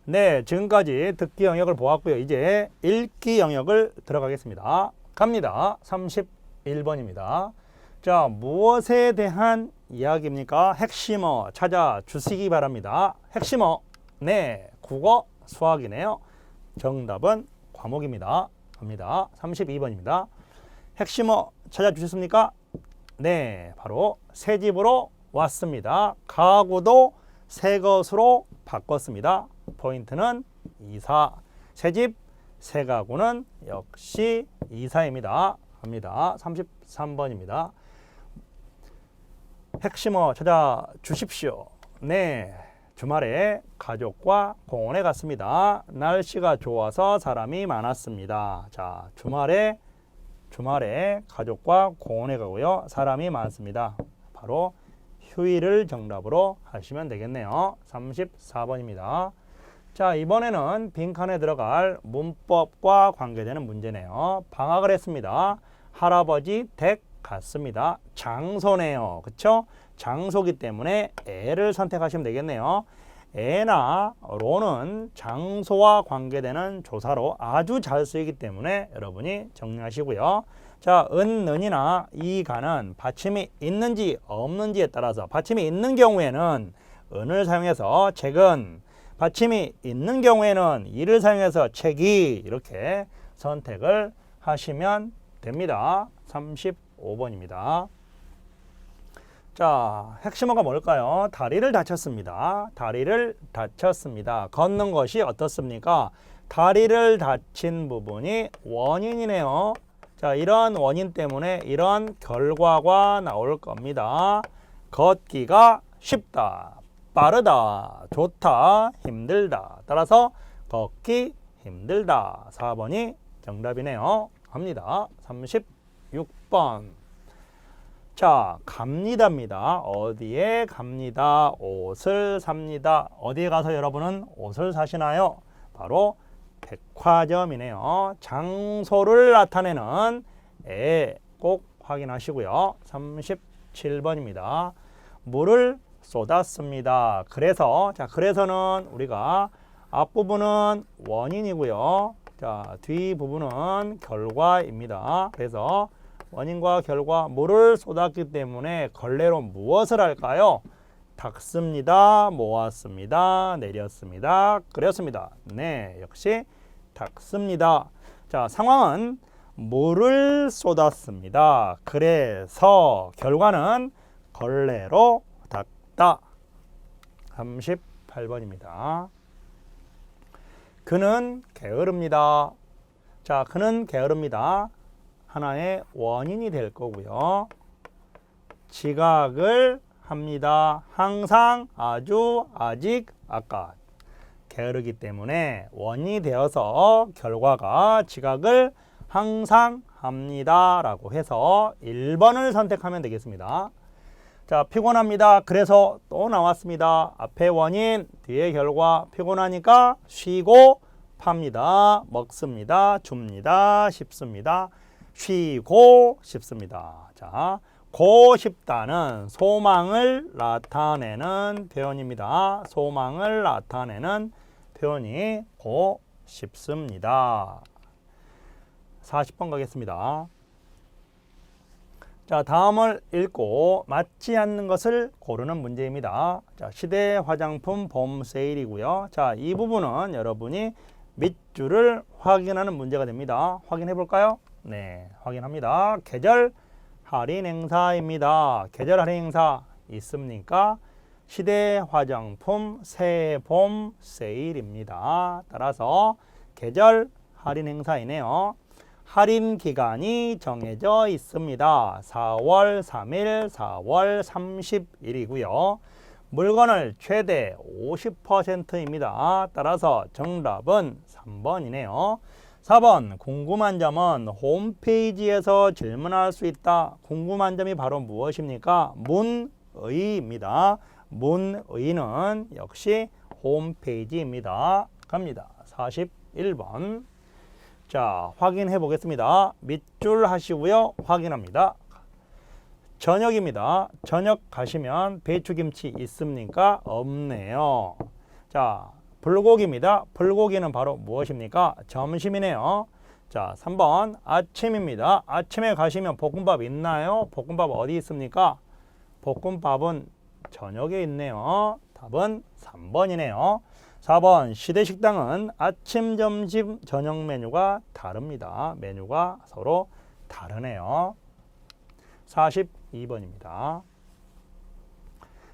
네, 지금까지 듣기 영역을 보았고요. 이제 읽기 영역을 들어가겠습니다. 갑니다. 31번입니다. 자, 무엇에 대한 이야기입니까? 핵심어 찾아주시기 바랍니다. 핵심어, 네, 국어, 수학이네요. 정답은 과목입니다. 갑니다. 32번입니다. 핵심어 찾아주셨습니까? 네, 바로 새 집으로 왔습니다. 가구도 새 것으로 바꿨습니다. 포인트는 이사. 새 집, 새 가구는 역시 이사입니다. 갑니다. 33번입니다. 핵심어 찾아주십시오. 네, 주말에 가족과 공원에 갔습니다. 날씨가 좋아서 사람이 많았습니다. 자, 주말에 가족과 공원에 가고요. 사람이 많습니다. 바로 휴일을 정답으로 하시면 되겠네요. 34번입니다. 자, 이번에는 빈칸에 들어갈 문법과 관계되는 문제네요. 방학을 했습니다. 할아버지 댁 갔습니다. 장소네요. 그쵸? 장소기 때문에 애를 선택하시면 되겠네요. 애나 로는 장소와 관계되는 조사로 아주 잘 쓰이기 때문에 여러분이 정리하시고요. 자, 은이나 이가는 받침이 있는지 없는지에 따라서 받침이 있는 경우에는 은을 사용해서 책은, 받침이 있는 경우에는 이를 사용해서 책이, 이렇게 선택을 하시면 됩니다. 35번입니다. 자, 핵심어가 뭘까요? 다리를 다쳤습니다. 다리를 다쳤습니다. 걷는 것이 어떻습니까? 다리를 다친 부분이 원인이네요. 자, 이런 원인 때문에 이런 결과가 나올 겁니다. 걷기가 쉽다, 빠르다, 좋다, 힘들다. 따라서 걷기 힘들다. 4번이 정답이네요. 갑니다. 36번. 자, 갑니다입니다. 어디에 갑니다. 옷을 삽니다. 어디에 가서 여러분은 옷을 사시나요? 바로 백화점이네요. 장소를 나타내는 애 꼭 확인하시고요. 37번입니다. 물을 쏟았습니다. 그래서, 자, 그래서는 우리가 앞부분은 원인이고요. 자, 뒷부분은 결과입니다. 그래서 원인과 결과, 물을 쏟았기 때문에 걸레로 무엇을 할까요? 닦습니다, 모았습니다, 내렸습니다, 그렸습니다. 네, 역시 닦습니다. 자, 상황은 물을 쏟았습니다. 그래서 결과는 걸레로 닦다. 38번입니다. 그는 게으릅니다. 자, 그는 게으릅니다. 하나의 원인이 될 거고요. 지각을 합니다. 항상, 아주, 아직, 아까. 게으르기 때문에 원인이 되어서 결과가 지각을 항상 합니다. 라고 해서 1번을 선택하면 되겠습니다. 자, 피곤합니다. 그래서 또 나왔습니다. 앞에 원인, 뒤에 결과. 피곤하니까 쉬고 팝니다. 먹습니다. 줍니다. 씹습니다. 쉬고 싶습니다. 자, 고 싶다는 소망을 나타내는 표현입니다. 소망을 나타내는 표현이 고 싶습니다. 40번 가겠습니다. 자, 다음을 읽고 맞지 않는 것을 고르는 문제입니다. 자, 시대 화장품 봄 세일이고요. 자, 이 부분은 여러분이 밑줄을 확인하는 문제가 됩니다. 확인해 볼까요? 네, 확인합니다. 계절 할인 행사입니다. 계절 할인 행사 있습니까? 시대 화장품 새 봄 세일입니다. 따라서 계절 할인 행사이네요. 할인 기간이 정해져 있습니다. 4월 3일, 4월 30일이고요. 물건을 최대 50%입니다. 따라서 정답은 3번이네요. 4번, 궁금한 점은 홈페이지에서 질문할 수 있다. 궁금한 점이 바로 무엇입니까? 문의입니다. 문의는 역시 홈페이지입니다. 갑니다. 41번. 자, 확인해 보겠습니다. 밑줄 하시고요. 확인합니다. 저녁입니다. 저녁 가시면 배추김치 있습니까? 없네요. 자, 불고기입니다. 불고기는 바로 무엇입니까? 점심이네요. 자, 3번 아침입니다. 아침에 가시면 볶음밥 있나요? 볶음밥 어디 있습니까? 볶음밥은 저녁에 있네요. 답은 3번이네요. 4번 시대식당은 아침, 점심, 저녁 메뉴가 다릅니다. 메뉴가 서로 다르네요. 42번입니다.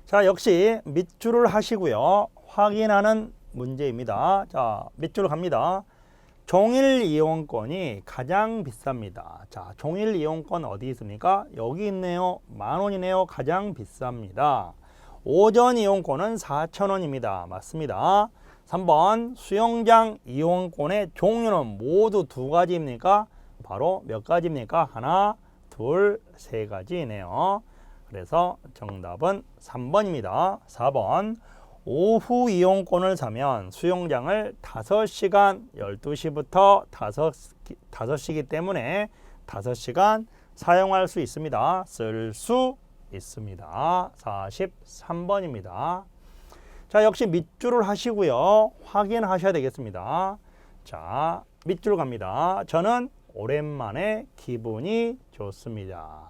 자, 역시 밑줄을 하시고요. 확인하는 문제입니다. 자, 밑줄 갑니다. 종일 이용권이 가장 비쌉니다. 자, 종일 이용권 어디 있습니까? 여기 있네요. 10,000원이네요. 가장 비쌉니다. 오전 이용권은 4,000원입니다. 맞습니다. 3번 수영장 이용권의 종류는 모두 두 가지입니까? 바로 몇 가지입니까? 하나, 둘, 세 가지네요. 그래서 정답은 3번입니다. 4번 오후 이용권을 사면 수영장을 5시간 12시부터 5시기 때문에 5시간 사용할 수 있습니다. 쓸 수 있습니다. 43번입니다. 자, 역시 밑줄을 하시고요. 확인하셔야 되겠습니다. 자, 밑줄 갑니다. 저는 오랜만에 기분이 좋습니다.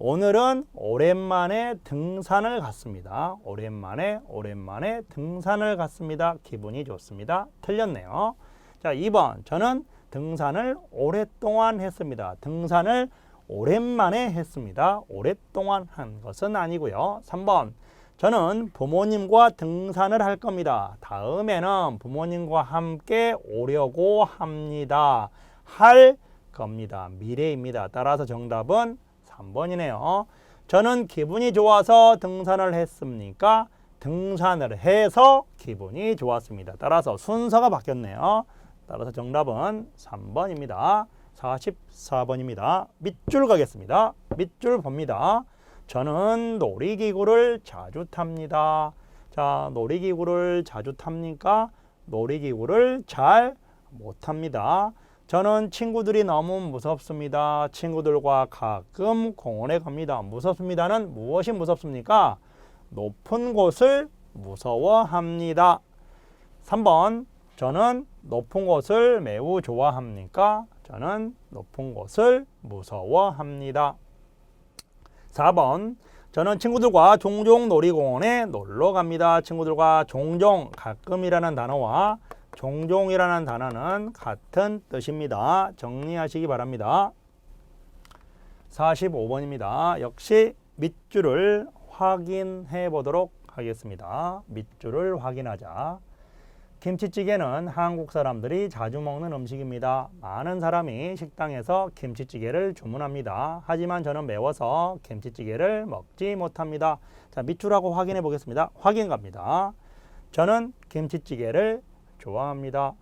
오늘은 오랜만에 등산을 갔습니다. 오랜만에 등산을 갔습니다. 기분이 좋습니다. 틀렸네요. 자, 2번 저는 등산을 오랫동안 했습니다. 등산을 오랜만에 했습니다. 오랫동안 한 것은 아니고요. 3번 저는 부모님과 등산을 할 겁니다. 다음에는 부모님과 함께 오려고 합니다. 할 겁니다. 미래입니다. 따라서 정답은 3번이네요. 저는 기분이 좋아서 등산을 했습니까? 등산을 해서 기분이 좋았습니다. 따라서 순서가 바뀌었네요. 따라서 정답은 3번입니다. 44번입니다. 밑줄 가겠습니다. 밑줄 봅니다. 저는 놀이기구를 자주 탑니다. 자, 놀이기구를 자주 탑니까? 놀이기구를 잘 못 탑니다. 저는 친구들이 너무 무섭습니다. 친구들과 가끔 공원에 갑니다. 무섭습니다는 무엇이 무섭습니까? 높은 곳을 무서워합니다. 3번 저는 높은 곳을 매우 좋아합니까? 저는 높은 곳을 무서워합니다. 4번 저는 친구들과 종종 놀이공원에 놀러 갑니다. 친구들과 종종, 가끔이라는 단어와 종종이라는 단어는 같은 뜻입니다. 정리하시기 바랍니다. 45번입니다. 역시 밑줄을 확인해 보도록 하겠습니다. 밑줄을 확인하자. 김치찌개는 한국 사람들이 자주 먹는 음식입니다. 많은 사람이 식당에서 김치찌개를 주문합니다. 하지만 저는 매워서 김치찌개를 먹지 못합니다. 자, 밑줄하고 확인해 보겠습니다. 확인 갑니다. 저는 김치찌개를 좋아합니다.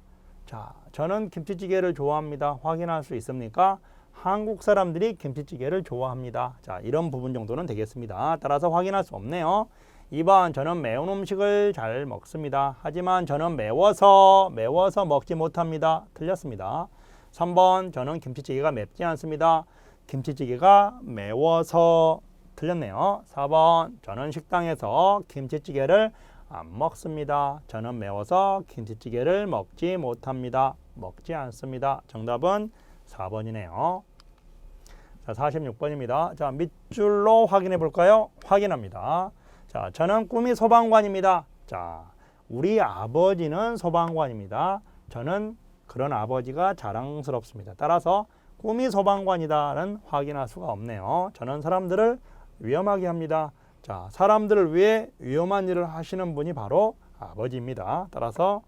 자, 저는 김치찌개를 좋아합니다. 확인할 수 있습니까? 한국 사람들이 김치찌개를 좋아합니다. 자, 이런 부분 정도는 되겠습니다. 따라서 확인할 수 없네요. 2번 저는 매운 음식을 잘 먹습니다. 하지만 저는 매워서 먹지 못합니다. 틀렸습니다. 3번 저는 김치찌개가 맵지 않습니다. 김치찌개가 매워서 틀렸네요. 4번 저는 식당에서 김치찌개를 안 먹습니다. 저는 매워서 김치찌개를 먹지 못합니다. 먹지 않습니다. 정답은 4번이네요. 자, 46번입니다. 자, 밑줄로 확인해 볼까요? 확인합니다. 자, 저는 꿈이 소방관입니다. 자, 우리 아버지는 소방관입니다. 저는 그런 아버지가 자랑스럽습니다. 따라서 꿈이 소방관이다는 확인할 수가 없네요. 저는 사람들을 위험하게 합니다. 자, 사람들을 위해 위험한 일을 하시는 분이 바로 아버지입니다. 따라서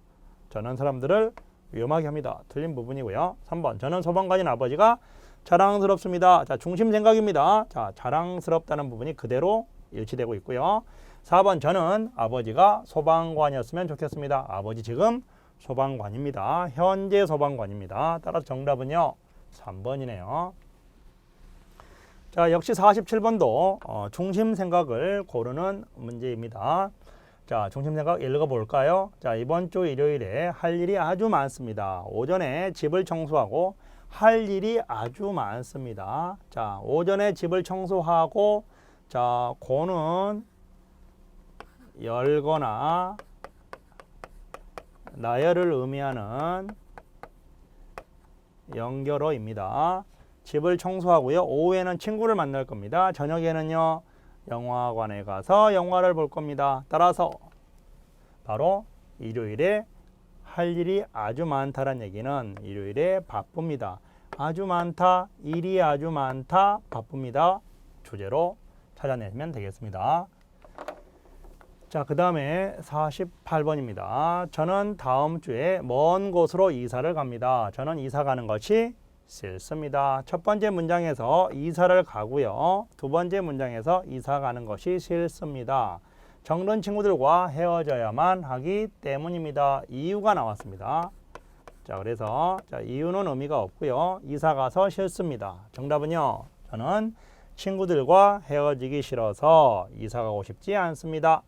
저는 사람들을 위험하게 합니다. 틀린 부분이고요. 3번 저는 소방관인 아버지가 자랑스럽습니다. 자, 중심 생각입니다. 자, 자랑스럽다는 부분이 그대로 일치되고 있고요. 4번 저는 아버지가 소방관이었으면 좋겠습니다. 아버지 지금 소방관입니다. 현재 소방관입니다. 따라서 정답은요 3번이네요. 자, 역시 47번도 중심 생각을 고르는 문제입니다. 자, 중심 생각 읽어볼까요? 자, 이번 주 일요일에 할 일이 아주 많습니다. 오전에 집을 청소하고 할 일이 아주 많습니다. 자, 오전에 집을 청소하고 자, 고는 열거나 나열을 의미하는 연결어입니다. 집을 청소하고요. 오후에는 친구를 만날 겁니다. 저녁에는요. 영화관에 가서 영화를 볼 겁니다. 따라서 바로 일요일에 할 일이 아주 많다는 얘기는 일요일에 바쁩니다. 아주 많다, 일이 아주 많다, 바쁩니다. 주제로 찾아내면 되겠습니다. 자, 그 다음에 48번입니다. 저는 다음 주에 먼 곳으로 이사를 갑니다. 저는 이사 가는 것이 싫습니다. 첫 번째 문장에서 이사를 가고요. 두 번째 문장에서 이사 가는 것이 싫습니다. 정든 친구들과 헤어져야만 하기 때문입니다. 이유가 나왔습니다. 자, 그래서 이유는 의미가 없고요. 이사 가서 싫습니다. 정답은요. 저는 친구들과 헤어지기 싫어서 이사 가고 싶지 않습니다.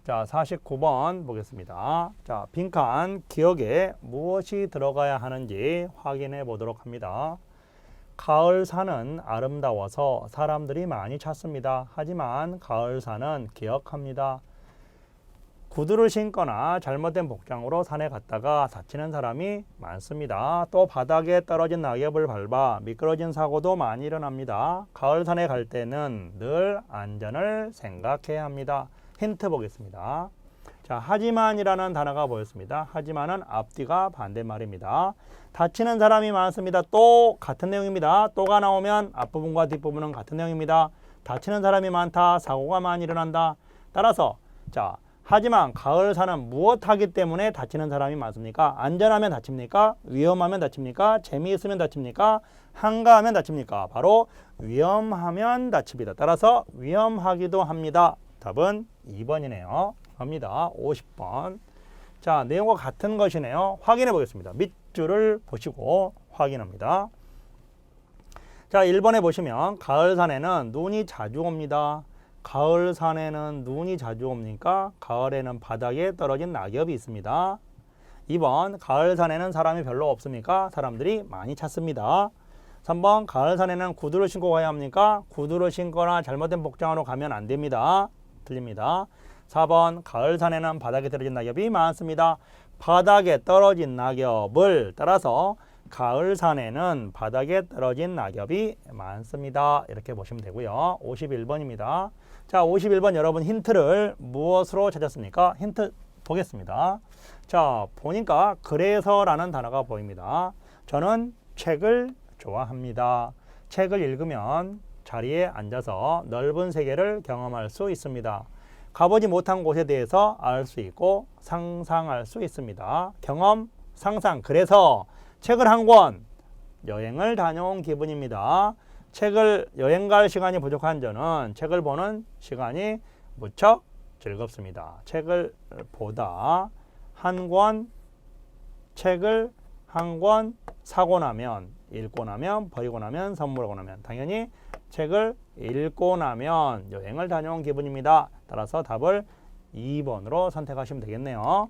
자, 49번 보겠습니다. 자, 빈칸 기억에 무엇이 들어가야 하는지 확인해 보도록 합니다. 가을산은 아름다워서 사람들이 많이 찾습니다. 하지만 가을산은 기억합니다. 구두를 신거나 잘못된 복장으로 산에 갔다가 다치는 사람이 많습니다. 또 바닥에 떨어진 낙엽을 밟아 미끄러진 사고도 많이 일어납니다. 가을산에 갈 때는 늘 안전을 생각해야 합니다. 힌트 보겠습니다. 자, 하지만이라는 단어가 보였습니다. 하지만은 앞뒤가 반대말입니다. 다치는 사람이 많습니다. 또 같은 내용입니다. 또가 나오면 앞부분과 뒷부분은 같은 내용입니다. 다치는 사람이 많다. 사고가 많이 일어난다. 따라서 자, 하지만 가을산은 무엇하기 때문에 다치는 사람이 많습니까? 안전하면 다칩니까? 위험하면 다칩니까? 재미있으면 다칩니까? 한가하면 다칩니까? 바로 위험하면 다칩니다. 따라서 위험하기도 합니다. 답은 2번이네요. 갑니다. 50번. 자, 내용과 같은 것이네요. 확인해 보겠습니다. 밑줄을 보시고 확인합니다. 자, 1번에 보시면 가을산에는 눈이 자주 옵니다. 가을산에는 눈이 자주 옵니까? 가을에는 바닥에 떨어진 낙엽이 있습니다. 2번 가을산에는 사람이 별로 없습니까? 사람들이 많이 찾습니다. 3번 가을산에는 구두를 신고 가야 합니까? 구두를 신거나 잘못된 복장으로 가면 안 됩니다. 틀립니다. 4번 가을산에는 바닥에 떨어진 낙엽이 많습니다. 바닥에 떨어진 낙엽을 따라서 가을산에는 바닥에 떨어진 낙엽이 많습니다. 이렇게 보시면 되고요. 51번입니다. 자, 51번 여러분 힌트를 무엇으로 찾았습니까? 힌트 보겠습니다. 자, 보니까 그래서라는 단어가 보입니다. 저는 책을 좋아합니다. 책을 읽으면 자리에 앉아서 넓은 세계를 경험할 수 있습니다. 가보지 못한 곳에 대해서 알 수 있고 상상할 수 있습니다. 경험, 상상. 그래서 책을 한 권, 여행을 다녀온 기분입니다. 책을 여행 갈 시간이 부족한 저는 책을 보는 시간이 무척 즐겁습니다. 책을 보다 한 권, 책을 한 권 사고 나면, 읽고 나면, 버리고 나면, 선물하고 나면 당연히 책을 읽고 나면 여행을 다녀온 기분입니다. 따라서 답을 2번으로 선택하시면 되겠네요.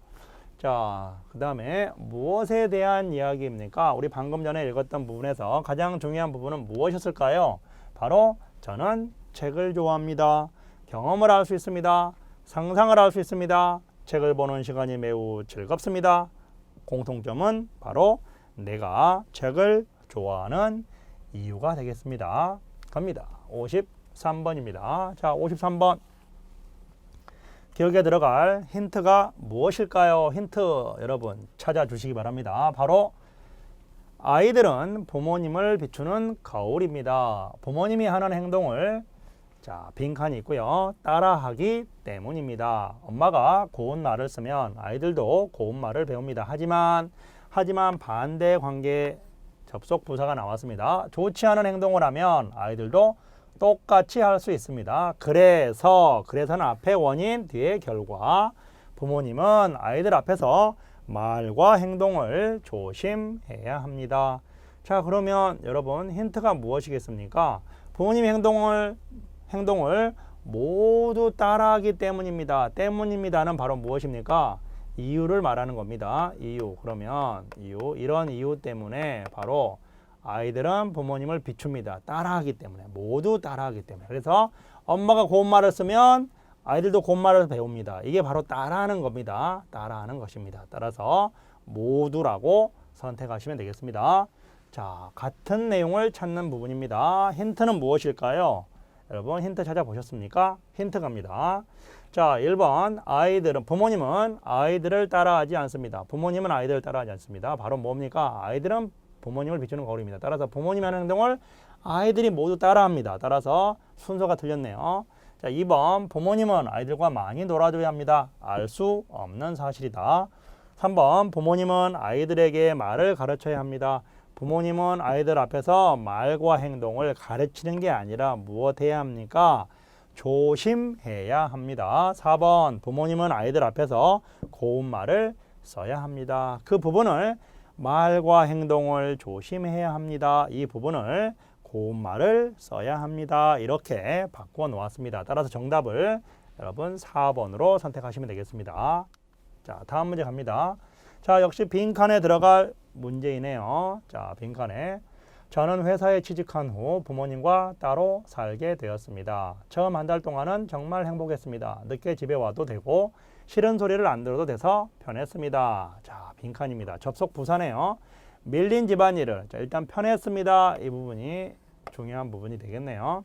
자, 그 다음에 무엇에 대한 이야기입니까? 우리 방금 전에 읽었던 부분에서 가장 중요한 부분은 무엇이었을까요? 바로 저는 책을 좋아합니다. 경험을 할 수 있습니다. 상상을 할 수 있습니다. 책을 보는 시간이 매우 즐겁습니다. 공통점은 바로 내가 책을 좋아하는 이유가 되겠습니다. 갑니다. 53번입니다. 자, 53번. 기억에 들어갈 힌트가 무엇일까요? 힌트 여러분 찾아주시기 바랍니다. 바로 아이들은 부모님을 비추는 거울입니다. 부모님이 하는 행동을 자, 빈칸이 있고요. 따라하기 때문입니다. 엄마가 고운 말을 쓰면 아이들도 고운 말을 배웁니다. 하지만 반대 관계 접속 부사가 나왔습니다. 좋지 않은 행동을 하면 아이들도 똑같이 할 수 있습니다. 그래서는 앞에 원인, 뒤에 결과. 부모님은 아이들 앞에서 말과 행동을 조심해야 합니다. 자, 그러면 여러분 힌트가 무엇이겠습니까? 부모님 행동을 모두 따라하기 때문입니다. 때문입니다는 바로 무엇입니까? 이유를 말하는 겁니다. 이유. 그러면 이런 이유 때문에 바로 아이들은 부모님을 비춥니다. 따라하기 때문에. 모두 따라하기 때문에. 그래서 엄마가 고운 말을 쓰면 아이들도 곧말을 배웁니다. 이게 바로 따라하는 겁니다. 따라하는 것입니다. 따라서 모두라고 선택하시면 되겠습니다. 자, 같은 내용을 찾는 부분입니다. 힌트는 무엇일까요? 여러분 힌트 찾아보셨습니까? 힌트 갑니다. 자, 1번 아이들은 부모님은 아이들을 따라하지 않습니다. 부모님은 아이들을 따라하지 않습니다. 바로 뭡니까? 아이들은 부모님을 비추는 거울입니다. 따라서 부모님이 하는 행동을 아이들이 모두 따라합니다. 따라서 순서가 틀렸네요. 자, 2번 부모님은 아이들과 많이 놀아줘야 합니다. 알 수 없는 사실이다. 3번 부모님은 아이들에게 말을 가르쳐야 합니다. 부모님은 아이들 앞에서 말과 행동을 가르치는 게 아니라 무엇 해야 합니까? 조심해야 합니다. 4번 부모님은 아이들 앞에서 고운 말을 써야 합니다. 그 부분을 말과 행동을 조심해야 합니다. 이 부분을 고운 말을 써야 합니다. 이렇게 바꿔 놓았습니다. 따라서 정답을 여러분 4번으로 선택하시면 되겠습니다. 자, 다음 문제 갑니다. 자, 역시 빈칸에 들어갈 문제이네요. 자, 빈칸에 저는 회사에 취직한 후 부모님과 따로 살게 되었습니다. 처음 한 달 동안은 정말 행복했습니다. 늦게 집에 와도 되고 싫은 소리를 안 들어도 돼서 편했습니다. 자, 빈칸입니다. 접속 부사네요. 밀린 집안일을 자, 일단 편했습니다. 이 부분이 중요한 부분이 되겠네요.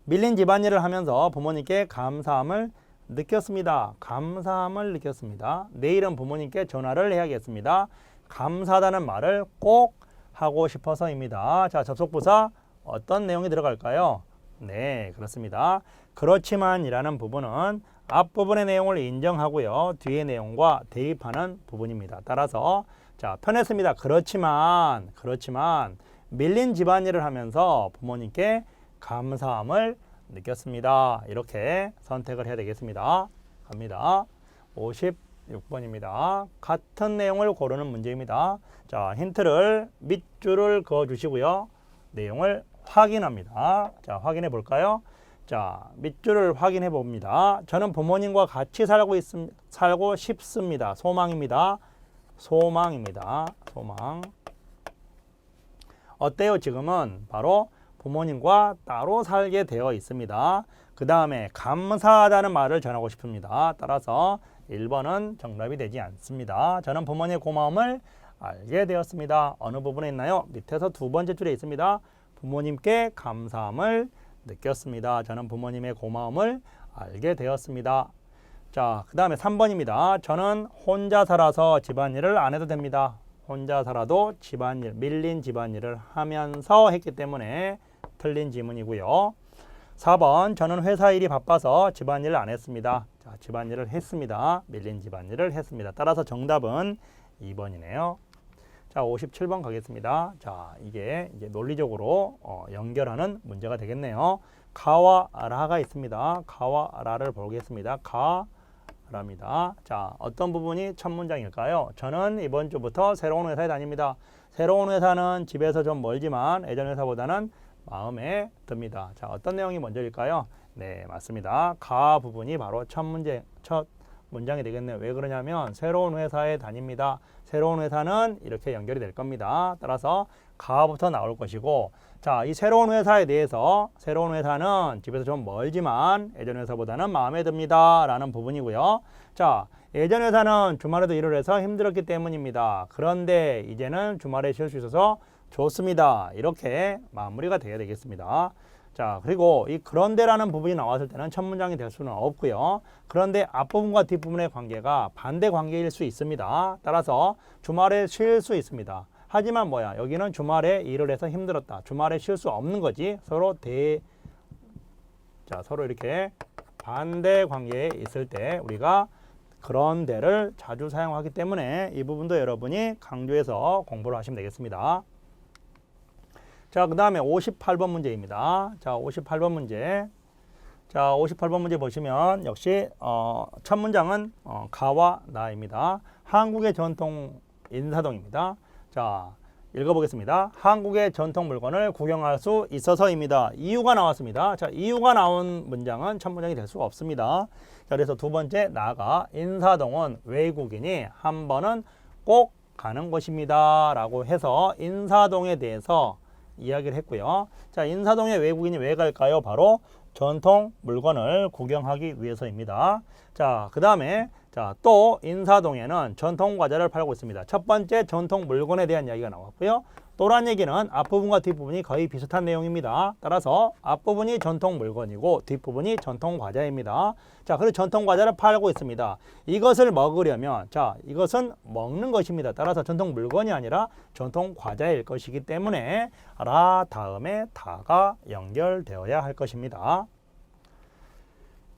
밀린 집안일을 하면서 부모님께 감사함을 느꼈습니다. 감사함을 느꼈습니다. 내일은 부모님께 전화를 해야겠습니다. 감사하다는 말을 꼭 하고 싶어서입니다. 자, 접속부사 어떤 내용이 들어갈까요? 네, 그렇습니다. 그렇지만이라는 부분은 앞부분의 내용을 인정하고요. 뒤의 내용과 대입하는 부분입니다. 따라서 자, 편했습니다. 그렇지만 밀린 집안일을 하면서 부모님께 감사함을 느꼈습니다. 이렇게 선택을 해야 되겠습니다. 갑니다. 56번입니다. 같은 내용을 고르는 문제입니다. 자, 힌트를 밑줄을 그어 주시고요. 내용을 확인합니다. 자, 확인해 볼까요? 자, 밑줄을 확인해 봅니다. 저는 부모님과 같이 살고 싶습니다. 소망입니다. 소망입니다. 소망. 어때요? 지금은 바로 부모님과 따로 살게 되어 있습니다. 그 다음에 감사하다는 말을 전하고 싶습니다. 따라서 1번은 정답이 되지 않습니다. 저는 부모님의 고마움을 알게 되었습니다. 어느 부분에 있나요? 밑에서 두 번째 줄에 있습니다. 부모님께 감사함을 느꼈습니다. 저는 부모님의 고마움을 알게 되었습니다. 자, 그 다음에 3번입니다. 저는 혼자 살아서 집안일을 안 해도 됩니다. 혼자 살아도 집안일, 밀린 집안일을 하면서 했기 때문에 틀린 지문이고요. 4번 저는 회사 일이 바빠서 집안일을 안 했습니다. 자, 집안일을 했습니다. 밀린 집안일을 했습니다. 따라서 정답은 2번이네요. 자, 57번 가겠습니다. 자, 이게 이제 논리적으로 연결하는 문제가 되겠네요. 가와 라가 있습니다. 가와 라를 보겠습니다. 가랍니다. 자, 어떤 부분이 첫 문장일까요? 저는 이번 주부터 새로운 회사에 다닙니다. 새로운 회사는 집에서 좀 멀지만 예전 회사보다는 마음에 듭니다. 자, 어떤 내용이 먼저일까요? 네, 맞습니다. 가 부분이 바로 첫 문장이 되겠네요. 왜 그러냐면 새로운 회사에 다닙니다. 새로운 회사는 이렇게 연결이 될 겁니다. 따라서 가부터 나올 것이고, 자, 이 새로운 회사에 대해서 새로운 회사는 집에서 좀 멀지만 예전 회사보다는 마음에 듭니다. 라는 부분이고요. 자, 예전 회사는 주말에도 일을 해서 힘들었기 때문입니다. 그런데 이제는 주말에 쉴 수 있어서 좋습니다. 이렇게 마무리가 되어야 되겠습니다. 자, 그리고 이 그런데라는 부분이 나왔을 때는 첫 문장이 될 수는 없고요. 그런데 앞부분과 뒷부분의 관계가 반대 관계일 수 있습니다. 따라서 주말에 쉴 수 있습니다. 하지만 뭐야? 여기는 주말에 일을 해서 힘들었다. 주말에 쉴 수 없는 거지. 서로 이렇게 반대 관계에 있을 때 우리가 그런데를 자주 사용하기 때문에 이 부분도 여러분이 강조해서 공부를 하시면 되겠습니다. 자, 그 다음에 58번 문제입니다. 자, 58번 문제. 자, 58번 문제 보시면 역시 첫 문장은 가와 나입니다. 한국의 전통 인사동입니다. 자, 읽어보겠습니다. 한국의 전통 물건을 구경할 수 있어서입니다. 이유가 나왔습니다. 자, 이유가 나온 문장은 첫 문장이 될 수가 없습니다. 자, 그래서 두 번째 나가 인사동은 외국인이 한 번은 꼭 가는 곳입니다. 라고 해서 인사동에 대해서 이야기를 했고요. 자, 인사동에 외국인이 왜 갈까요? 바로 전통 물건을 구경하기 위해서입니다. 자, 그 다음에 또 인사동에는 전통 과자를 팔고 있습니다. 첫 번째 전통 물건에 대한 이야기가 나왔고요. 또란 얘기는 앞부분과 뒷부분이 거의 비슷한 내용입니다. 따라서 앞부분이 전통 물건이고 뒷부분이 전통 과자입니다. 자, 그리고 전통 과자를 팔고 있습니다. 이것을 먹으려면 이것은 먹는 것입니다. 따라서 전통 물건이 아니라 전통 과자일 것이기 때문에 라 다음에 다가 연결되어야 할 것입니다.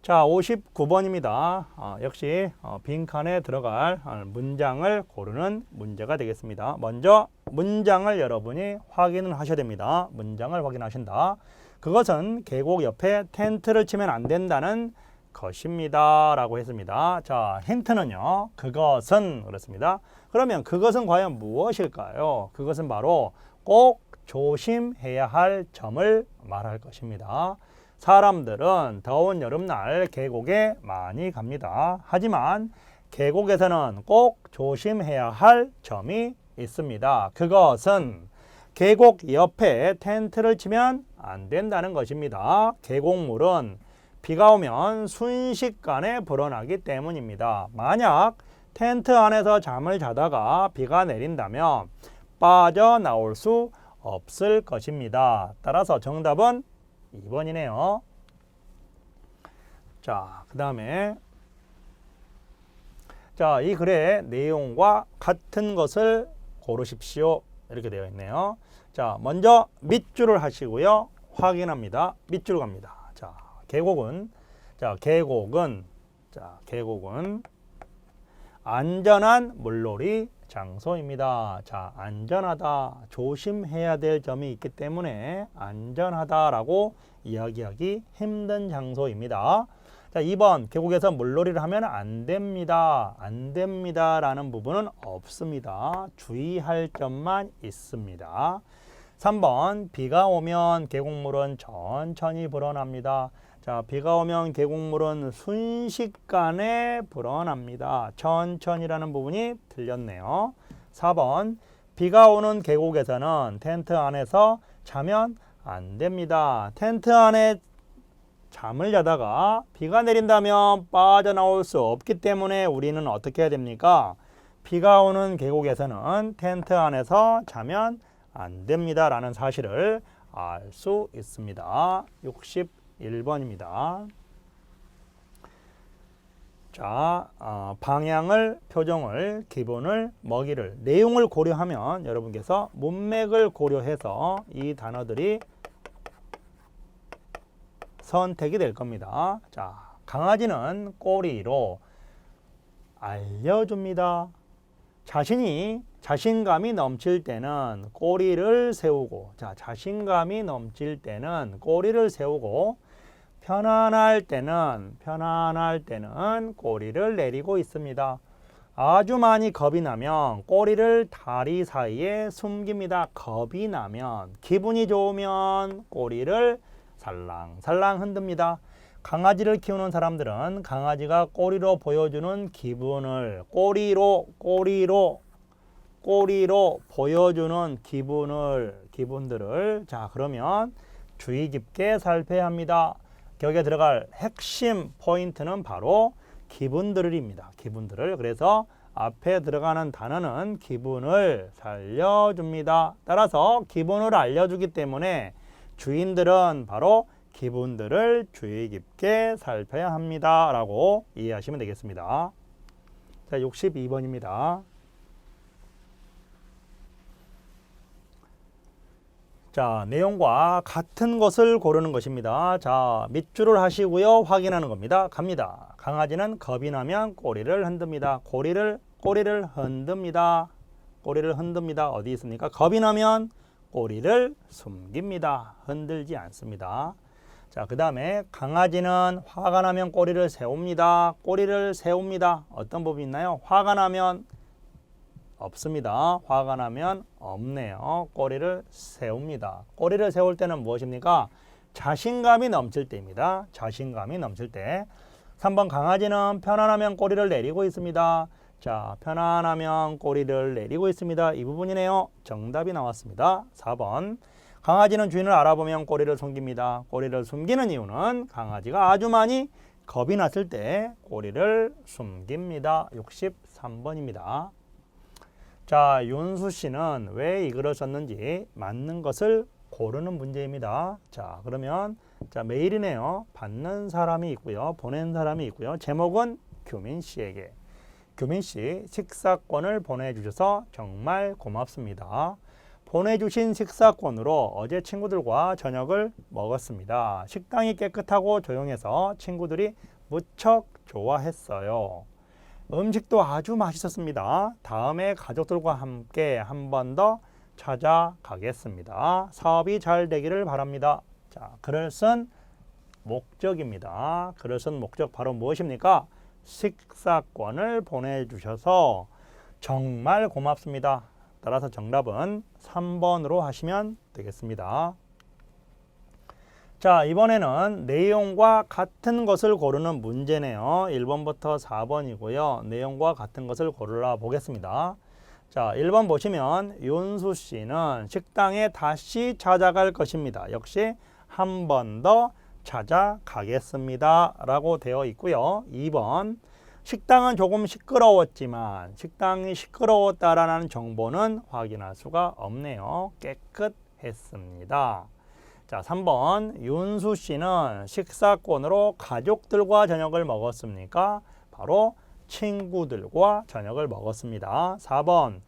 자, 59번입니다. 역시 빈칸에 들어갈 문장을 고르는 문제가 되겠습니다. 먼저 문장을 여러분이 확인을 하셔야 됩니다. 문장을 확인하신다. 그것은 계곡 옆에 텐트를 치면 안 된다는 것입니다. 라고 했습니다. 자, 힌트는요. 그것은 그렇습니다. 그러면 그것은 과연 무엇일까요? 그것은 바로 꼭 조심해야 할 점을 말할 것입니다. 사람들은 더운 여름날 계곡에 많이 갑니다. 하지만 계곡에서는 꼭 조심해야 할 점이 있습니다. 그것은 계곡 옆에 텐트를 치면 안 된다는 것입니다. 계곡물은 비가 오면 순식간에 불어나기 때문입니다. 만약 텐트 안에서 잠을 자다가 비가 내린다면 빠져나올 수 없을 것입니다. 따라서 정답은 2번이네요. 자, 그 다음에 이 글의 내용과 같은 것을 고르십시오. 이렇게 되어 있네요. 자, 먼저 밑줄을 하시고요. 확인합니다. 밑줄 갑니다. 자, 계곡은 안전한 물놀이 장소입니다. 자, 안전하다, 조심해야 될 점이 있기 때문에 안전하다라고 이야기하기 힘든 장소입니다. 자, 2번 계곡에서 물놀이를 하면 안 됩니다. 안 됩니다라는 부분은 없습니다. 주의할 점만 있습니다. 3번 비가 오면 계곡물은 천천히 불어납니다. 자, 비가 오면 계곡물은 순식간에 불어납니다. 천천히라는 부분이 틀렸네요. 4번 비가 오는 계곡에서는 텐트 안에서 자면 안 됩니다. 텐트 안에 잠을 자다가 비가 내린다면 빠져나올 수 없기 때문에 우리는 어떻게 해야 됩니까? 비가 오는 계곡에서는 텐트 안에서 자면 안 됩니다. 라는 사실을 알 수 있습니다. 61번입니다. 자, 방향을, 표정을, 기분을, 먹이를, 내용을 고려하면 여러분께서 문맥을 고려해서 이 단어들이 선택이 될 겁니다. 자, 강아지는 꼬리로 알려줍니다. 자신감이 넘칠 때는 꼬리를 세우고, 자신감이 넘칠 때는 꼬리를 세우고, 편안할 때는 꼬리를 내리고 있습니다. 아주 많이 겁이 나면 꼬리를 다리 사이에 숨깁니다. 겁이 나면, 기분이 좋으면 꼬리를 살랑살랑 흔듭니다. 강아지를 키우는 사람들은 강아지가 꼬리로 보여주는 기분을 꼬리로 보여주는 기분들을 그러면 주의 깊게 살펴야 합니다. 여기에 들어갈 핵심 포인트는 바로 기분들입니다. 기분들을. 그래서 앞에 들어가는 단어는 기분을 살려줍니다. 따라서 기분을 알려주기 때문에 주인들은 바로 기분들을 주의 깊게 살펴야 합니다. 라고 이해하시면 되겠습니다. 자, 62번입니다. 자, 내용과 같은 것을 고르는 것입니다. 자, 밑줄을 하시고요. 확인하는 겁니다. 갑니다. 강아지는 겁이 나면 꼬리를 흔듭니다. 꼬리를 흔듭니다. 꼬리를 흔듭니다. 어디 있습니까? 겁이 나면 꼬리를 숨깁니다. 흔들지 않습니다. 자, 그 다음에 강아지는 화가 나면 꼬리를 세웁니다. 꼬리를 세웁니다. 어떤 법이 있나요? 화가 나면 없습니다. 화가 나면 없네요. 꼬리를 세웁니다. 꼬리를 세울 때는 무엇입니까? 자신감이 넘칠 때입니다. 자신감이 넘칠 때. 3번 강아지는 편안하면 꼬리를 내리고 있습니다. 자, 편안하면 꼬리를 내리고 있습니다. 이 부분이네요. 정답이 나왔습니다. 4번 강아지는 주인을 알아보면 꼬리를 숨깁니다. 꼬리를 숨기는 이유는 강아지가 아주 많이 겁이 났을 때 꼬리를 숨깁니다. 63번입니다. 자, 윤수 씨는 왜 이 글을 썼는지 맞는 것을 고르는 문제입니다. 자, 그러면 메일이네요. 받는 사람이 있고요. 보낸 사람이 있고요. 제목은 규민 씨에게. 규민 씨, 식사권을 보내주셔서 정말 고맙습니다. 보내주신 식사권으로 어제 친구들과 저녁을 먹었습니다. 식당이 깨끗하고 조용해서 친구들이 무척 좋아했어요. 음식도 아주 맛있었습니다. 다음에 가족들과 함께 한 번 더 찾아가겠습니다. 사업이 잘 되기를 바랍니다. 자, 글을 쓴 목적입니다. 글을 쓴 목적 바로 무엇입니까? 식사권을 보내주셔서 정말 고맙습니다. 따라서 정답은 3번으로 하시면 되겠습니다. 자, 이번에는 내용과 같은 것을 고르는 문제네요. 1번부터 4번이고요. 내용과 같은 것을 고르라 보겠습니다. 자, 1번 보시면 윤수 씨는 식당에 다시 찾아갈 것입니다. 역시 한 번 더 찾아가겠습니다. 라고 되어 있고요. 2번, 식당은 조금 시끄러웠지만 식당이 시끄러웠다라는 정보는 확인할 수가 없네요. 깨끗했습니다. 자, 3번, 윤수 씨는 식사권으로 가족들과 저녁을 먹었습니까? 바로 친구들과 저녁을 먹었습니다. 4번,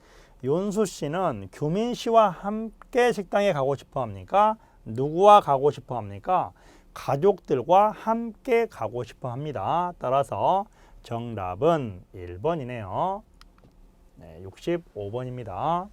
윤수 씨는 규민 씨와 함께 식당에 가고 싶어 합니까? 누구와 가고 싶어 합니까? 가족들과 함께 가고 싶어 합니다. 따라서 정답은 1번이네요. 네, 65번입니다.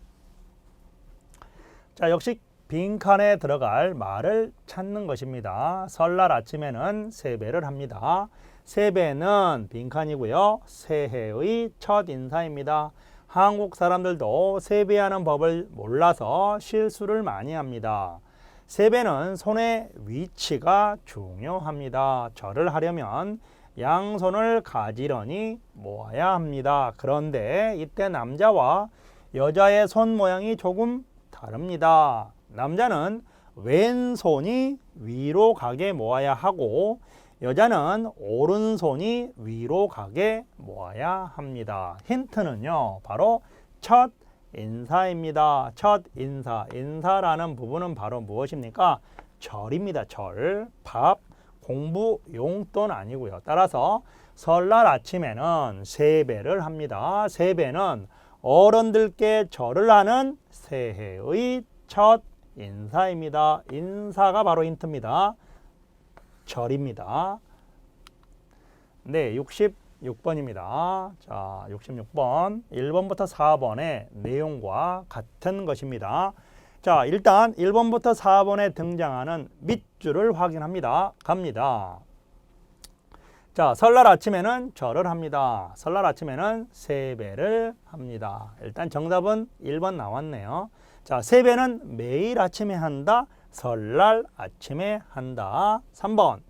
자, 역시 빈칸에 들어갈 말을 찾는 것입니다. 설날 아침에는 세배를 합니다. 세배는 빈칸이고요. 새해의 첫 인사입니다. 한국 사람들도 세배하는 법을 몰라서 실수를 많이 합니다. 세배는 손의 위치가 중요합니다. 절을 하려면 양손을 가지런히 모아야 합니다. 그런데 이때 남자와 여자의 손 모양이 조금 다릅니다. 남자는 왼손이 위로 가게 모아야 하고 여자는 오른손이 위로 가게 모아야 합니다. 힌트는요, 바로 첫 인사입니다. 첫 인사. 인사라는 부분은 바로 무엇입니까? 절입니다. 절. 밥, 공부, 용돈 아니고요. 따라서 설날 아침에는 세배를 합니다. 세배는 어른들께 절을 하는 새해의 첫 인사입니다. 인사가 바로 힌트입니다. 절입니다. 네, 66번입니다. 자, 66번. 1번부터 4번의 내용과 같은 것입니다. 자, 일단 1번부터 4번에 등장하는 밑줄을 확인합니다. 갑니다. 자, 설날 아침에는 절을 합니다. 설날 아침에는 세배를 합니다. 일단 정답은 1번 나왔네요. 자, 세배는 매일 아침에 한다. 설날 아침에 한다. 3번.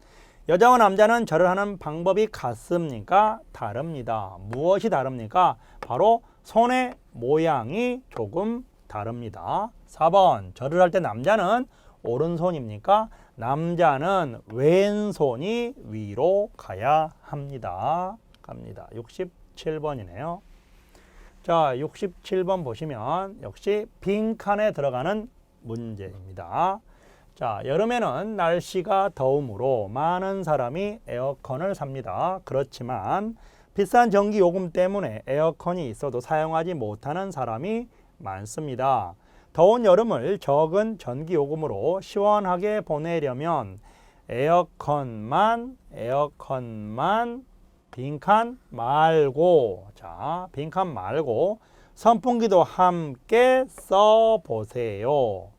여자와 남자는 절을 하는 방법이 같습니까? 다릅니다. 무엇이 다릅니까? 바로 손의 모양이 조금 다릅니다. 4번. 절을 할 때 남자는 오른손입니까? 남자는 왼손이 위로 가야 합니다. 갑니다. 67번이네요. 자, 67번 보시면 역시 빈칸에 들어가는 문제입니다. 자, 여름에는 날씨가 더우므로 많은 사람이 에어컨을 삽니다. 그렇지만 비싼 전기 요금 때문에 에어컨이 있어도 사용하지 못하는 사람이 많습니다. 더운 여름을 적은 전기 요금으로 시원하게 보내려면 에어컨만 빈칸 말고, 자, 빈칸 말고 선풍기도 함께 써보세요.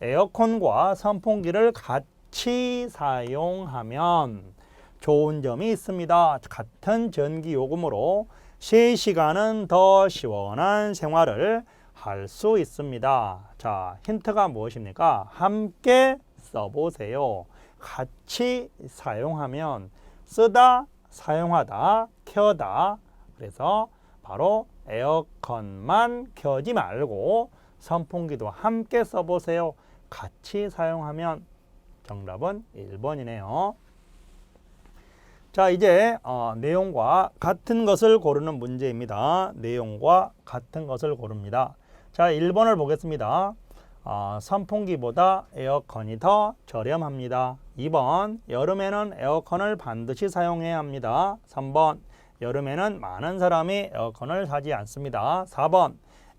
에어컨과 선풍기를 같이 사용하면 좋은 점이 있습니다. 같은 전기 요금으로 3시간은 더 시원한 생활을 할 수 있습니다. 자, 힌트가 무엇입니까? 함께 써보세요. 같이 사용하면 쓰다, 사용하다, 켜다. 그래서 바로 에어컨만 켜지 말고 선풍기도 함께 써보세요. 같이 사용하면 정답은 1번이네요. 자, 이제 내용과 같은 것을 고르는 문제입니다. 내용과 같은 것을 고릅니다. 자, 1번을 보겠습니다. 선풍기보다 에어컨이 더 저렴합니다. 2번, 여름에는 에어컨을 반드시 사용해야 합니다. 3번, 여름에는 많은 사람이 에어컨을 사지 않습니다. 4번,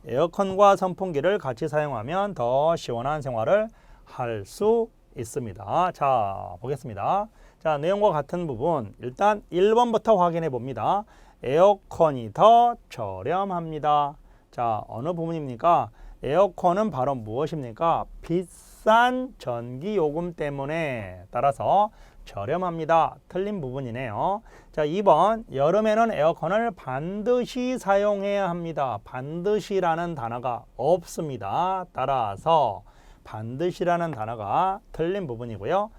에어컨과 선풍기를 같이 사용하면 더 시원한 생활을 할 수 있습니다. 자, 보겠습니다. 자, 내용과 같은 부분 일단 1번부터 확인해 봅니다. 에어컨이 더 저렴합니다. 자, 어느 부분입니까? 에어컨은 바로 무엇입니까? 비싼 전기요금 때문에 따라서 저렴합니다. 틀린 부분이네요. 자, 2번, 여름에는 에어컨을 반드시 사용해야 합니다. 반드시라는 단어가 없습니다. 따라서 반드시라는 단어가 틀린 부분이고요.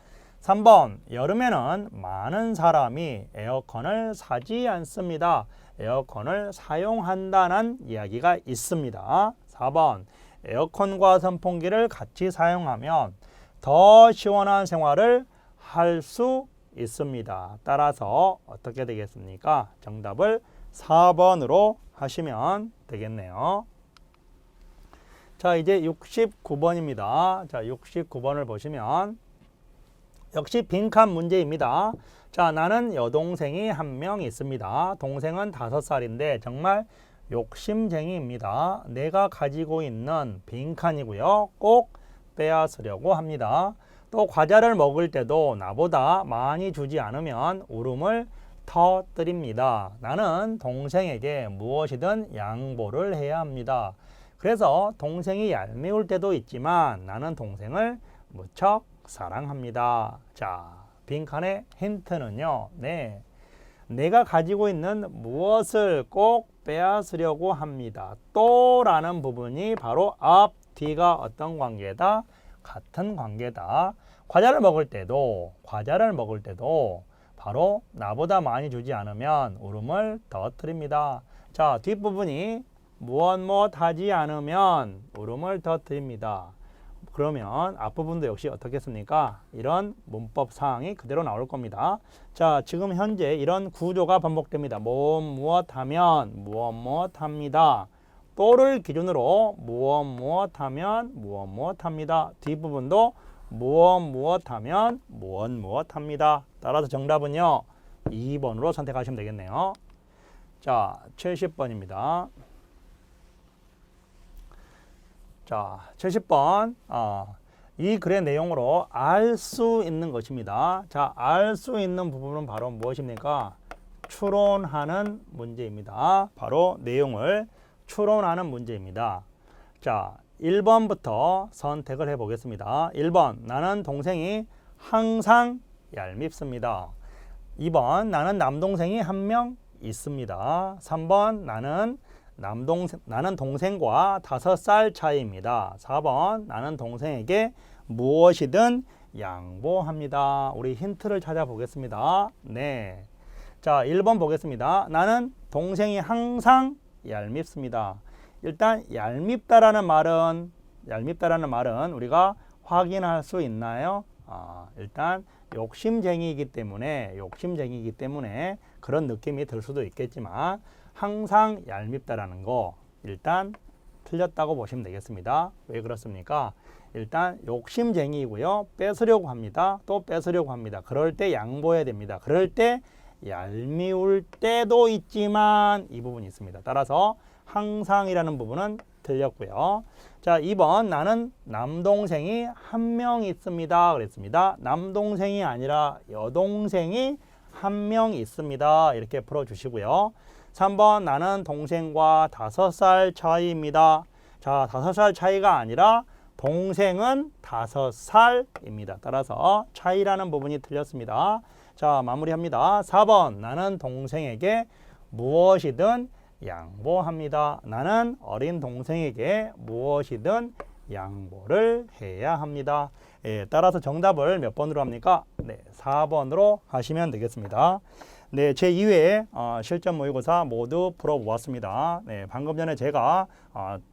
3번, 여름에는 많은 사람이 에어컨을 사지 않습니다. 에어컨을 사용한다는 이야기가 있습니다. 4번, 에어컨과 선풍기를 같이 사용하면 더 시원한 생활을 할 수 있습니다. 따라서 어떻게 되겠습니까? 정답을 4번으로 하시면 되겠네요. 자, 이제 69번입니다. 자, 69번을 보시면 역시 빈칸 문제입니다. 자, 나는 여동생이 한 명 있습니다. 동생은 5살인데 정말 욕심쟁이입니다. 내가 가지고 있는 빈칸이고요. 꼭 빼앗으려고 합니다. 또 과자를 먹을 때도 나보다 많이 주지 않으면 울음을 터뜨립니다. 나는 동생에게 무엇이든 양보를 해야 합니다. 그래서 동생이 얄미울 때도 있지만 나는 동생을 무척 사랑합니다. 자, 빈칸의 힌트는요. 네, 내가 가지고 있는 무엇을 꼭 빼앗으려고 합니다. 또라는 부분이 바로 앞, 뒤가 어떤 관계다? 같은 관계다. 과자를 먹을 때도 바로 나보다 많이 주지 않으면 울음을 터뜨립니다. 자, 뒷부분이 무엇 하지 않으면 울음을 터뜨립니다. 그러면 앞부분도 역시 어떻겠습니까? 이런 문법 사항이 그대로 나올 겁니다. 자, 지금 현재 이런 구조가 반복됩니다. 무엇 하면 무엇 합니다. 또를 기준으로 무엇 하면 무엇 합니다. 뒷부분도 무엇 하면 무엇 합니다. 따라서 정답은요 2번으로 선택하시면 되겠네요. 자, 70번입니다. 자, 70번. 이 글의 내용으로 알 수 있는 것입니다. 자, 알 수 있는 부분은 바로 무엇입니까? 추론하는 문제입니다. 바로 내용을 추론하는 문제입니다. 자, 1번부터 선택을 해 보겠습니다. 1번, 나는 동생이 항상 얄밉습니다. 2번, 나는 남동생이 한 명 있습니다. 3번, 나는 동생과 5살 차이입니다. 4번, 나는 동생에게 무엇이든 양보합니다. 우리 힌트를 찾아보겠습니다. 네. 자, 1번 보겠습니다. 나는 동생이 항상 얄밉습니다. 일단 얄밉다라는 말은 우리가 확인할 수 있나요? 일단 욕심쟁이이기 때문에 그런 느낌이 들 수도 있겠지만 항상 얄밉다라는 거 일단 틀렸다고 보시면 되겠습니다. 왜 그렇습니까? 일단 욕심쟁이이고요. 뺏으려고 합니다. 또 뺏으려고 합니다. 그럴 때 양보해야 됩니다. 그럴 때 얄미울 때도 있지만 이 부분이 있습니다. 따라서 항상이라는 부분은 틀렸고요. 자, 2번, 나는 남동생이 한 명 있습니다. 그랬습니다. 남동생이 아니라 여동생이 한 명 있습니다. 이렇게 풀어주시고요. 3번, 나는 동생과 5살 차이입니다. 자, 5살 차이가 아니라 동생은 5살입니다. 따라서 차이라는 부분이 틀렸습니다. 자, 마무리합니다. 4번, 나는 동생에게 무엇이든 양보합니다. 나는 어린 동생에게 무엇이든 양보를 해야 합니다. 따라서 정답을 몇 번으로 합니까? 네, 4번으로 하시면 되겠습니다. 네, 제 2회 실전 모의고사 모두 풀어보았습니다. 네, 방금 전에 제가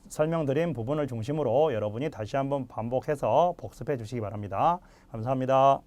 설명드린 부분을 중심으로 여러분이 다시 한번 반복해서 복습해 주시기 바랍니다. 감사합니다.